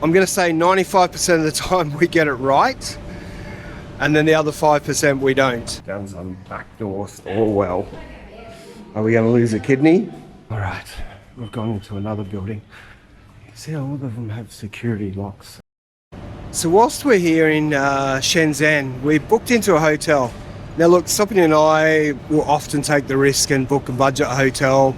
I'm going to say 95% of the time we get it right, and then the other 5% we don't. Down some back doors. Oh well. Are we going to lose a kidney? All right, we've gone into another building. You see, all of them have security locks. So whilst we're here in Shenzhen, we booked into a hotel. Now look, Sophie and I will often take the risk and book a budget hotel.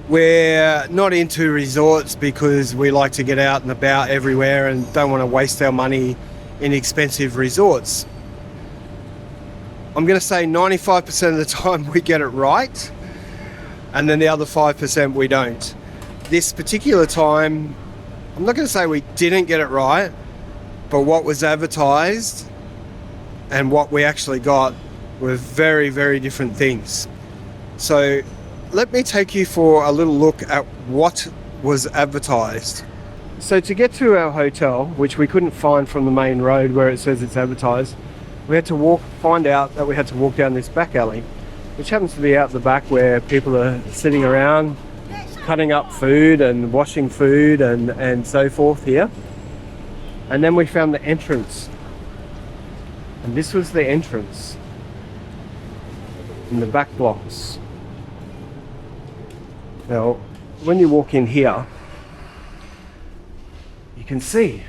We're not into resorts because we like to get out and about everywhere and don't want to waste our money in expensive resorts. I'm going to say 95% of the time we get it right, and then the other 5% we don't. This particular time, I'm not going to say we didn't get it right, but what was advertised and what we actually got were very, very different things. So let me take you for a little look at what was advertised. So to get to our hotel, which we couldn't find from the main road where it says it's advertised, we had to find out that we had to walk down this back alley, which happens to be out the back where people are sitting around cutting up food and washing food and so forth here. And then we found the entrance, and this was the entrance in the back blocks. Now when you walk in here, you can see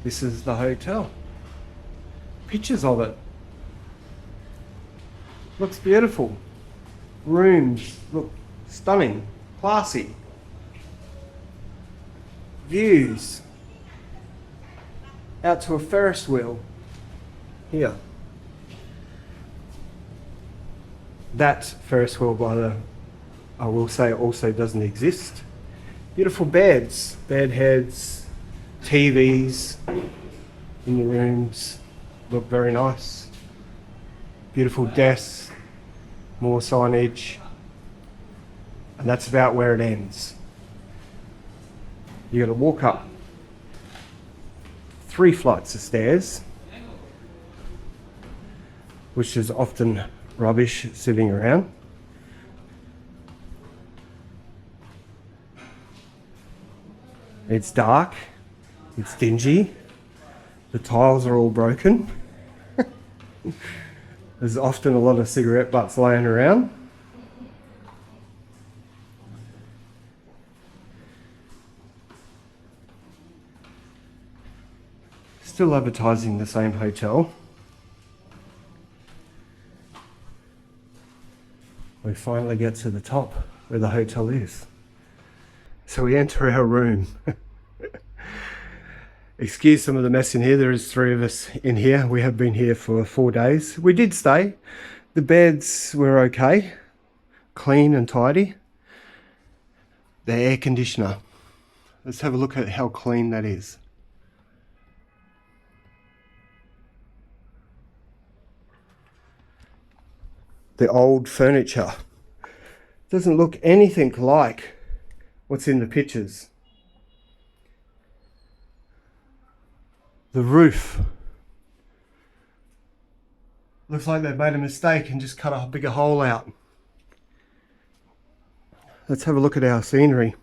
this is the hotel. Pictures of it. Looks beautiful. Rooms look stunning, classy. Views out to a Ferris wheel here. That Ferris wheel, I will say, also doesn't exist. Beautiful beds, bed heads, TVs in the rooms, look very nice. Beautiful desks, more signage, and that's about where it ends. You got to walk up 3 flights of stairs, which is often rubbish sitting around. It's dark, it's dingy, the tiles are all broken. There's often a lot of cigarette butts laying around. Still advertising the same hotel. We finally get to the top where the hotel is. So we enter our room. Excuse some of the mess in here. There is 3 of us in here. We have been here for 4 days. We did stay. The beds were okay, clean and tidy. The air conditioner. Let's have a look at how clean that is. The old furniture doesn't look anything like what's in the pictures. The roof looks like they've made a mistake and just cut a bigger hole out. Let's have a look at our scenery.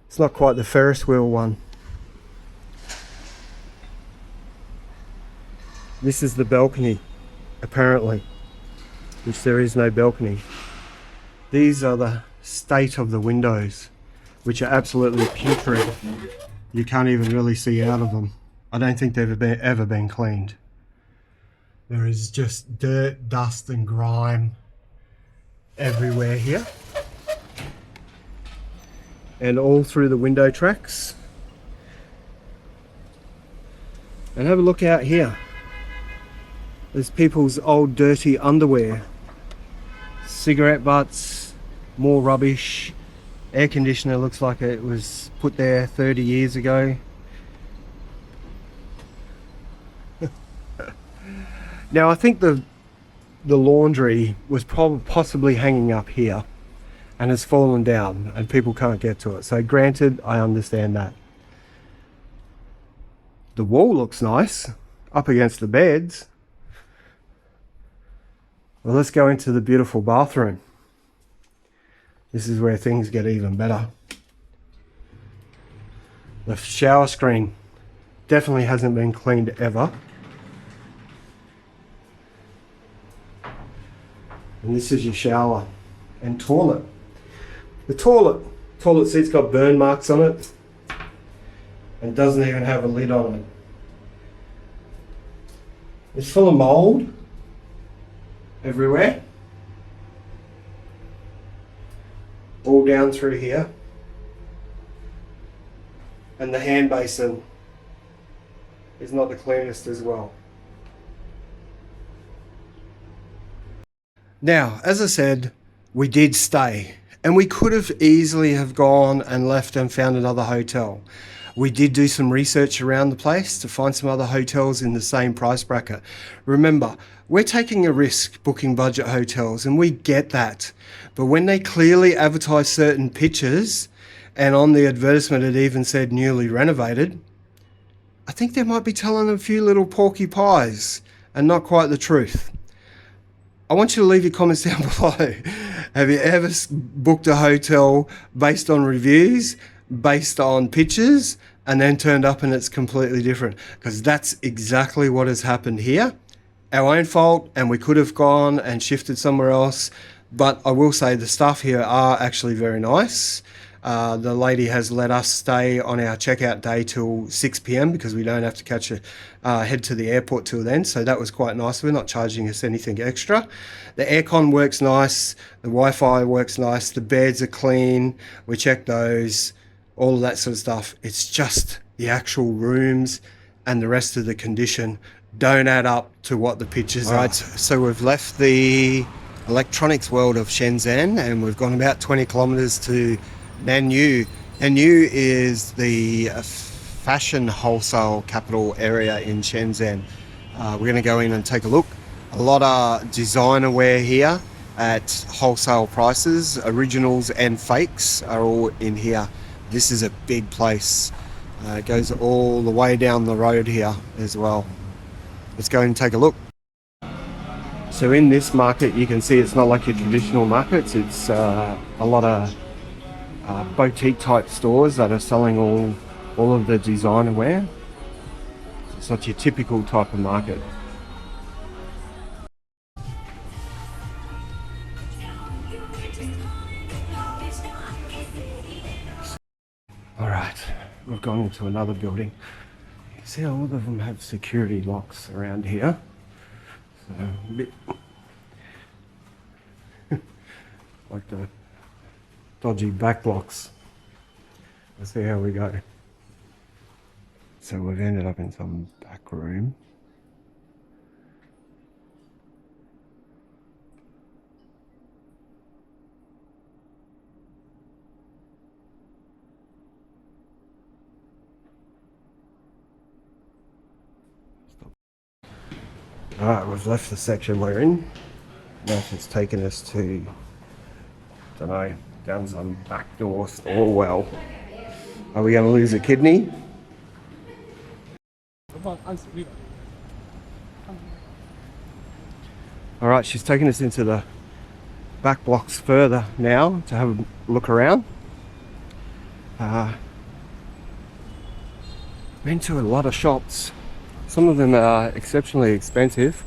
It's not quite the Ferris wheel one. This is the balcony, apparently, which there is no balcony. These are the state of the windows, which are absolutely putrid. You can't even really see out of them. I don't think they've ever been cleaned. There is just dirt, dust and grime everywhere here. And all through the window tracks. And have a look out here. There's people's old dirty underwear. Cigarette butts, more rubbish. Air conditioner looks like it was put there 30 years ago. Now I think the laundry was possibly hanging up here and has fallen down and people can't get to it. So granted, I understand that. The wall looks nice up against the beds. Well, let's go into the beautiful bathroom. This is where things get even better. The shower screen definitely hasn't been cleaned ever. And this is your shower and toilet. The toilet seat's got burn marks on it and doesn't even have a lid on it. It's full of mold everywhere. All down through here. And the hand basin is not the cleanest as well. Now, as I said, we did stay, and we could have easily have gone and left and found another hotel. We did do some research around the place to find some other hotels in the same price bracket. Remember, we're taking a risk booking budget hotels, and we get that. But when they clearly advertise certain pictures, and on the advertisement it even said newly renovated, I think they might be telling a few little porky pies and not quite the truth. I want you to leave your comments down below. Have you ever booked a hotel based on reviews, based on pictures, and then turned up and it's completely different? Because that's exactly what has happened here. Our own fault, and we could have gone and shifted somewhere else. But I will say the staff here are actually very nice. The lady has let us stay on our checkout day till 6 p.m. because we don't have to catch a head to the airport till then. So that was quite nice. We're not charging us anything extra. The aircon works nice. The Wi-Fi works nice. The beds are clean. We checked those, all of that sort of stuff. It's just the actual rooms and the rest of the condition don't add up to what the pictures are. Right, so we've left the electronics world of Shenzhen and we've gone about 20 kilometers to Nanyou. Nanyou is the fashion wholesale capital area in Shenzhen. We're going to go in and take a look. A lot of designer wear here at wholesale prices. Originals and fakes are all in here. This is a big place. It goes all the way down the road here as well. Let's go and take a look. So in this market you can see it's not like your traditional markets. It's a lot of boutique type stores that are selling all of the designer wear. It's not your typical type of market. Alright, we've gone into another building. You can see all of them have security locks around here. So a bit like the dodgy back blocks. Let's see how we go. So we've ended up in some back room. Alright, we've left the section we're in. Now it's taken us to, don't know, down some back door or well. Are we going to lose a kidney? Alright, she's taking us into the back blocks further now to have a look around. Been to a lot of shops. Some of them are exceptionally expensive.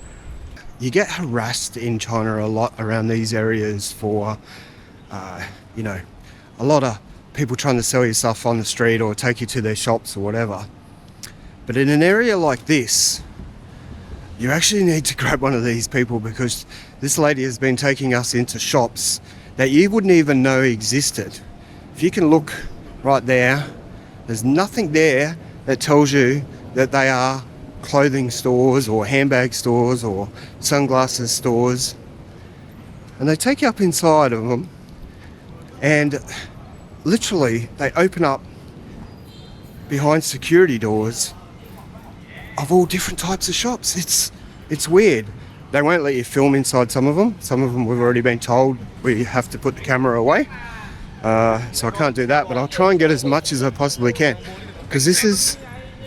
You get harassed in China a lot around these areas for you know, a lot of people trying to sell you stuff on the street or take you to their shops or whatever. But in an area like this, you actually need to grab one of these people, because this lady has been taking us into shops that you wouldn't even know existed. If you can look right there, there's nothing there that tells you that they are clothing stores or handbag stores or sunglasses stores. And they take you up inside of them, and literally they open up behind security doors of all different types of shops. It's weird. They won't let you film inside some of them. Some of them we've already been told we have to put the camera away. So I can't do that, but I'll try and get as much as I possibly can, because this is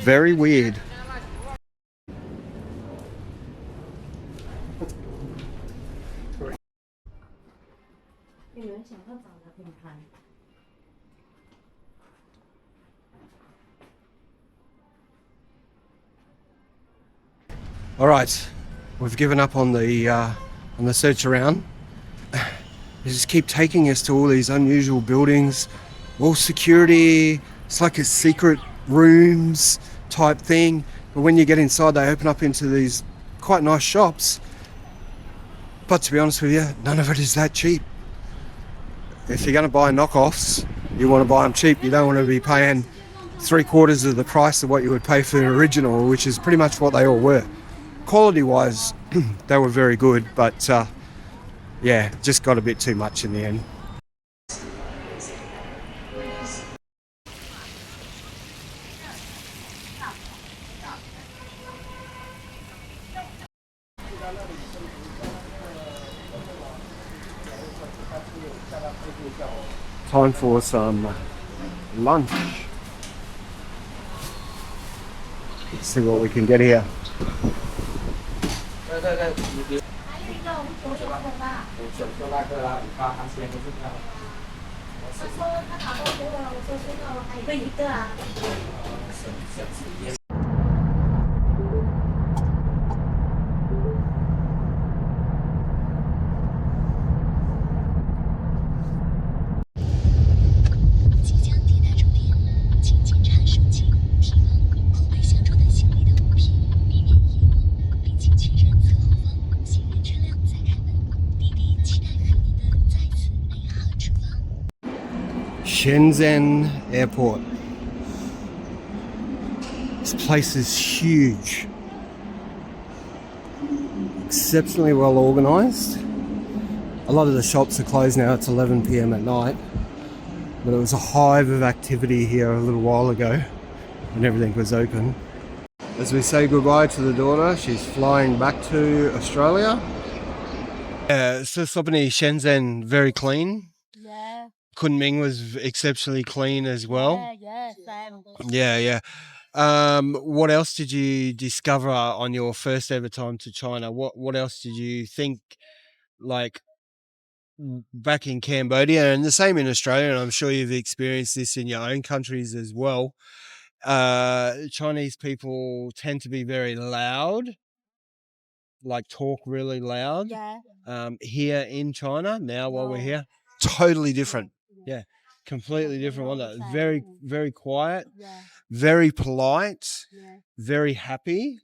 very weird. All right, we've given up on the search around. They just keep taking us to all these unusual buildings, all security. It's like a secret rooms type thing. But when you get inside, they open up into these quite nice shops. But to be honest with you, none of it is that cheap. If you're going to buy knockoffs, you want to buy them cheap. You don't want to be paying 3/4 of the price of what you would pay for the original, which is pretty much what they all were. Quality-wise, they were very good, but yeah, just got a bit too much in the end. Time for some lunch. Let's see what we can get here. Shenzhen Airport. This place is huge. Exceptionally well organised. A lot of the shops are closed now. It's 11 p.m. at night. But it was a hive of activity here a little while ago when everything was open. As we say goodbye to the daughter, she's flying back to Australia. So Shenzhen, very clean. Yeah. Kunming was exceptionally clean as well. Same. Yeah. What else did you discover on your first ever time to China? What else did you think, like back in Cambodia, and the same in Australia, and I'm sure you've experienced this in your own countries as well. Chinese people tend to be very loud, like talk really loud. Yeah. Here in China now, while we're here, totally different. Yeah, completely different one. Very, very quiet, Yeah. very polite, Yeah. very happy,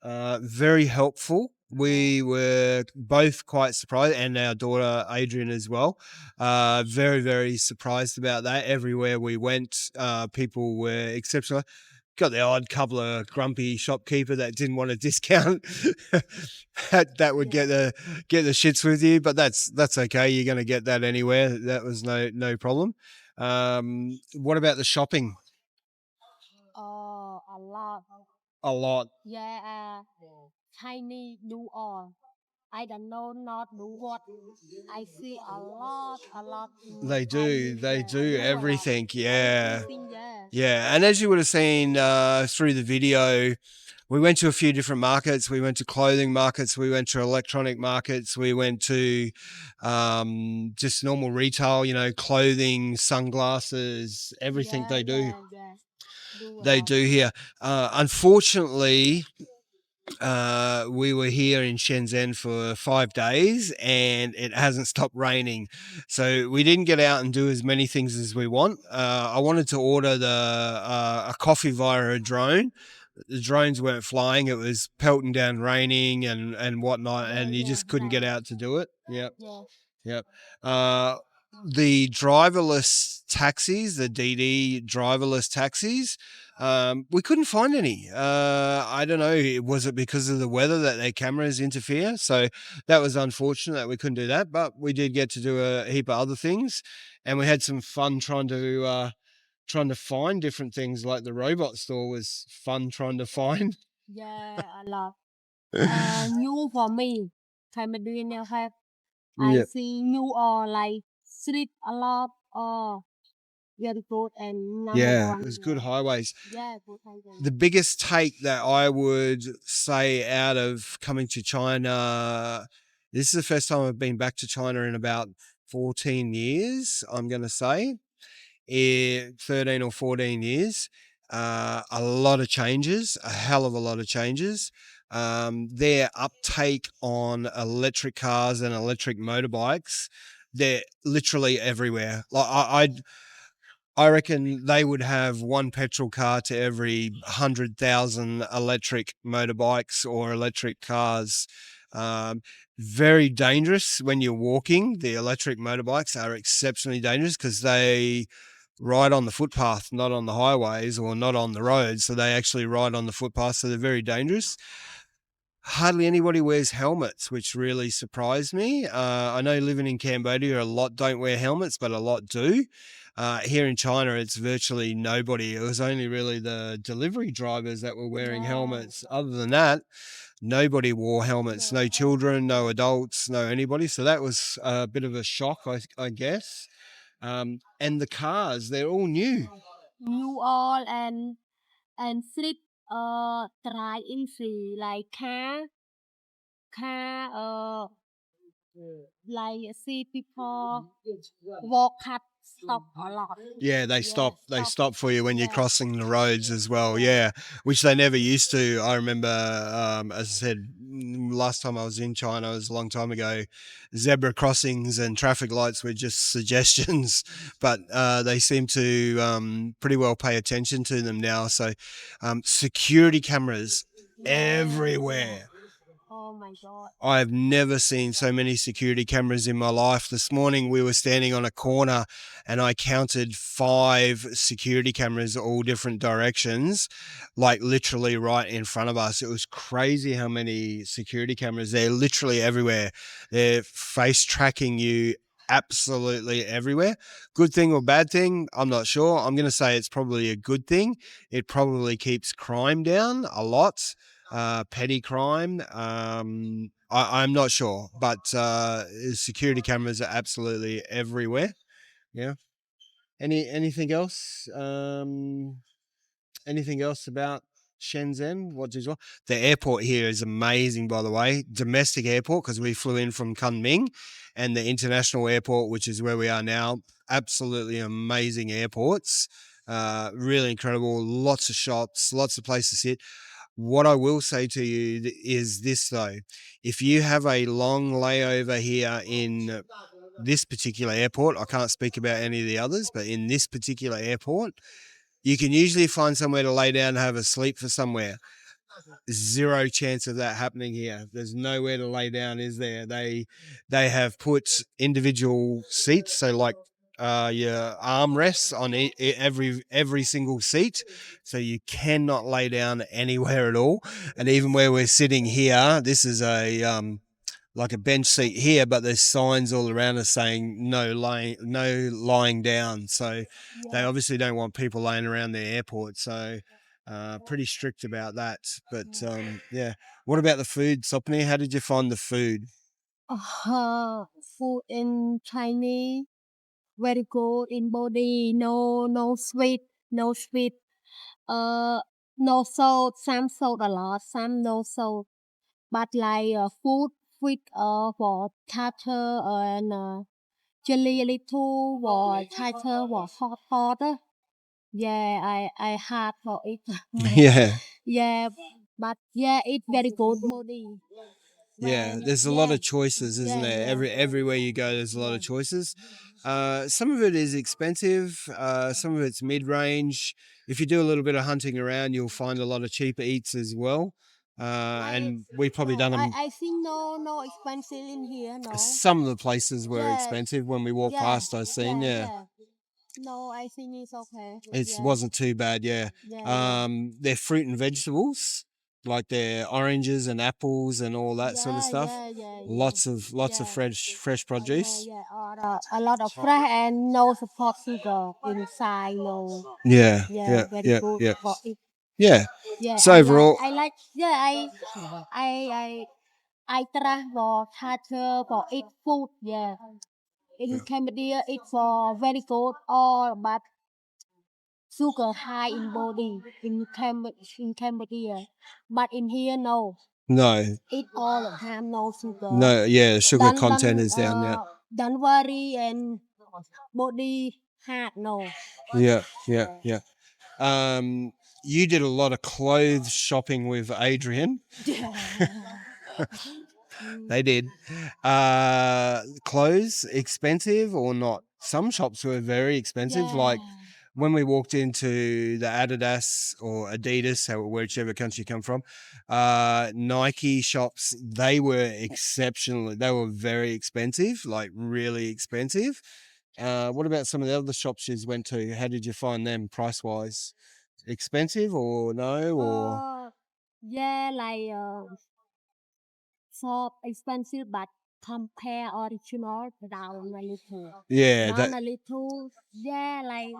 very helpful. We were both quite surprised, and our daughter Adrian as well. Very, very surprised about that. Everywhere we went, people were exceptional. Got the odd couple of grumpy shopkeeper that didn't want a discount. that would get the shits with you, but that's okay. You're going to get that anywhere. That was no problem. What about the shopping? Oh, a lot. A lot. Yeah. Chinese do all. I don't know not do what. I see a lot. They do. They do everything. Yeah. Everything, yeah. Yeah. And as you would have seen through the video, we went to a few different markets. We went to clothing markets. We went to electronic markets. We went to just normal retail, clothing, sunglasses, everything they do. Yeah. They do here. Unfortunately, we were here in Shenzhen for 5 days and it hasn't stopped raining. So we didn't get out and do as many things as we want. I wanted to order a coffee via a drone. The drones weren't flying. It was pelting down raining and whatnot, and you just couldn't get out to do it. Yep. Yeah. Yep. The driverless taxis, the DD driverless taxis, we couldn't find any. I don't know. Was it because of the weather that their cameras interfere? So that was unfortunate that we couldn't do that, but we did get to do a heap of other things, and we had some fun trying to find different things. Like the robot store was fun trying to find. Yeah, a lot. New for me. Cambodia have. I Yeah. see new or like street a lot or very good and number Yeah, one. it was good highways. Yeah, good highway. The biggest take that I would say out of coming to China, this is the first time I've been back to China in about 14 years, I'm going to say. 13 or 14 years. A lot of changes, a hell of a lot of changes. their uptake on electric cars and electric motorbikes, they're literally everywhere. Like I reckon they would have one petrol car to every 100,000 electric motorbikes or electric cars. Very dangerous when you're walking. The electric motorbikes are exceptionally dangerous because they ride on the footpath, not on the highways or not on the roads. So they actually ride on the footpath. So they're very dangerous. Hardly anybody wears helmets, which really surprised me. I know living in Cambodia, a lot don't wear helmets, but a lot do. Here in China, it's virtually nobody. It was only really the delivery drivers that were wearing helmets. Other than that, nobody wore helmets. No children, no adults, no anybody. So that was a bit of a shock, I guess. And the cars, they're all new. New all and flip try in free like car like see people walk cut stop a lot. Yeah, they stop for you when you're Yeah. crossing the roads as well. Yeah, which they never used to. I remember, as I said, last time I was in China, it was a long time ago. Zebra crossings and traffic lights were just suggestions, but they seem to pretty well pay attention to them now. So, security cameras everywhere. Oh my god. I've never seen so many security cameras in my life. This morning we were standing on a corner and I counted 5 security cameras, all different directions, like literally right in front of us. It was crazy how many security cameras. They're literally everywhere. They're face tracking you absolutely everywhere. Good thing or bad thing, I'm not sure. I'm going to say it's probably a good thing. It probably keeps crime down a lot. Petty crime. I'm not sure, but security cameras are absolutely everywhere. Yeah. Anything else? Anything else about Shenzhen? What did you? The airport here is amazing, by the way. Domestic airport because we flew in from Kunming, and the international airport, which is where we are now. Absolutely amazing airports. Really incredible. Lots of shops, lots of places to sit. What I will say to you is this, though. If you have a long layover here in this particular airport, I can't speak about any of the others, but in this particular airport, you can usually find somewhere to lay down and have a sleep for somewhere. Zero chance of that happening here. There's nowhere to lay down, is there? They have put individual seats, so like your armrests on every single seat, so you cannot lay down anywhere at all. And even where we're sitting here, this is a like a bench seat here, but there's signs all around us saying no lying down. So they obviously don't want people laying around the airport. So pretty strict about that. But yeah. What about the food, Sopni? How did you find the food? Food in Chinese very good in body. No sweet, no sweet. Uh, no salt. Some salt a lot. Some no salt. But like food with for tartar and chili a little or tartar or hot. Yeah, I had for it. Yeah. Yeah, but yeah, it's very good body. Yeah, When, there's a lot of choices, isn't there? Everywhere you go, there's a lot of choices. Some of it is expensive. Some of it's mid-range. If you do a little bit of hunting around, you'll find a lot of cheaper eats as well. And we've probably done them. I think no expensive in here. No. Some of the places were Yeah. expensive when we walked past. I've seen, yeah. No, I think it's okay. It wasn't too bad, yeah. They're fruit and vegetables, like their oranges and apples and all that sort of stuff. Lots of fresh produce. Yeah, a lot of fresh and no support sugar inside. No. Yeah, Very good for it. Yeah. Yeah. So overall, I like. Yeah, I try for tartar for eat food. Yeah. In Cambodia, it's for very good. All but sugar high in body in Cambodia, but in here no. No. Eat all the time, no sugar. No, yeah, sugar content is down there. Don't worry and body hard, no. Yeah. you did a lot of clothes shopping with Adrian. Yeah. They did. Clothes expensive or not? Some shops were very expensive. Like when we walked into the Adidas or Adidas, whichever country you come from, Nike shops, they were exceptional. They were very expensive, like really expensive. What about some of the other shops you went to? How did you find them price wise? Expensive or no? Or Yeah, like shop expensive, but compare original down a little. yeah, Down a little. Yeah, like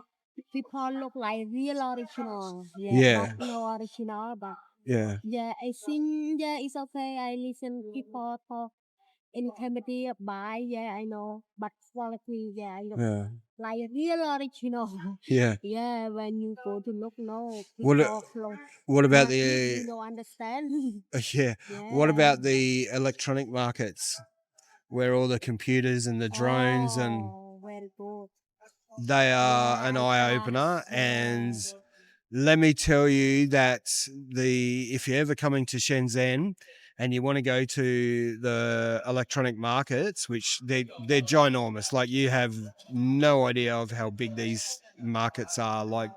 people look like real original. Yeah, yeah, but no original. But yeah, yeah, I think yeah, it's okay. I listen people talk in comedy buy. Yeah, I know, but quality. Yeah, I know. yeah, Like real original. yeah. Yeah, when you go to look, no What people close. what about Market, the you don't understand. yeah? What Yeah. about the electronic markets where all the computers and the drones and Oh, very good. they are Yeah, an I eye trust. opener? And Yeah. let me tell you that if you're ever coming to Shenzhen and you want to go to the electronic markets, which they're ginormous, like you have no idea of how big these markets are. Like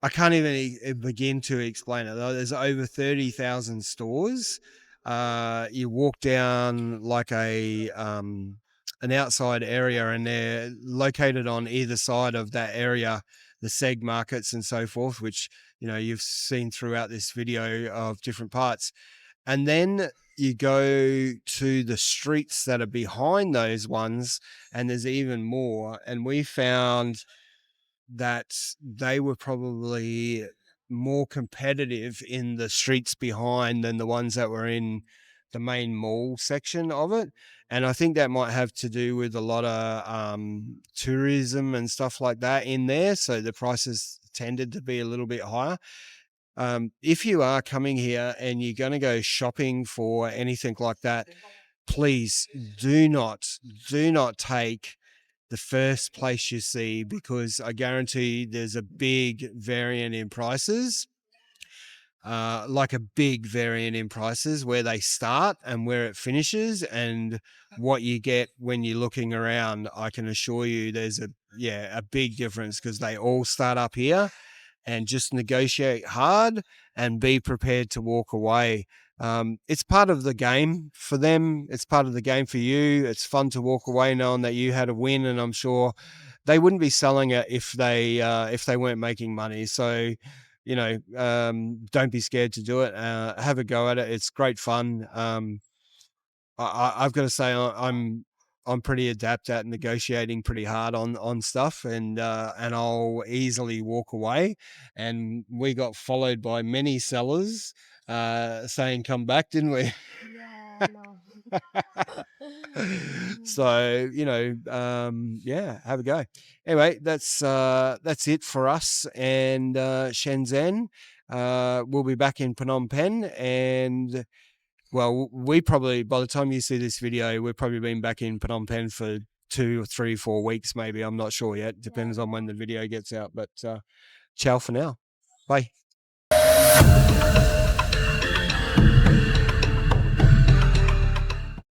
I can't even begin to explain it. There's over 30,000 stores. You walk down like an outside area, and they're located on either side of that area, the seg markets and so forth, which you've seen throughout this video of different parts. And then you go to the streets that are behind those ones, and there's even more. And we found that they were probably more competitive in the streets behind than the ones that were in the main mall section of it. And I think that might have to do with a lot of tourism and stuff like that in there. So the prices tended to be a little bit higher. If you are coming here and you're going to go shopping for anything like that, please do not take the first place you see, because I guarantee there's a big variant in prices, like a big variant in prices where they start and where it finishes, and what you get when you're looking around. I can assure you there's a big difference, because they all start up here. And just negotiate hard and be prepared to walk away. It's part of the game for them. It's part of the game for you. It's fun to walk away knowing that you had a win, and I'm sure they wouldn't be selling it if they weren't making money. So, don't be scared to do it. Have a go at it. It's great fun. I've got to say I'm pretty adept at negotiating pretty hard on stuff, and I'll easily walk away. And we got followed by many sellers saying come back, didn't we? Yeah, no. So yeah, have a go. Anyway, that's it for us and Shenzhen. We'll be back in Phnom Penh, and well, we probably, by the time you see this video, we've probably been back in Phnom Penh for 2 or 3, 4 weeks, maybe. I'm not sure yet. Depends on when the video gets out. But ciao for now. Bye.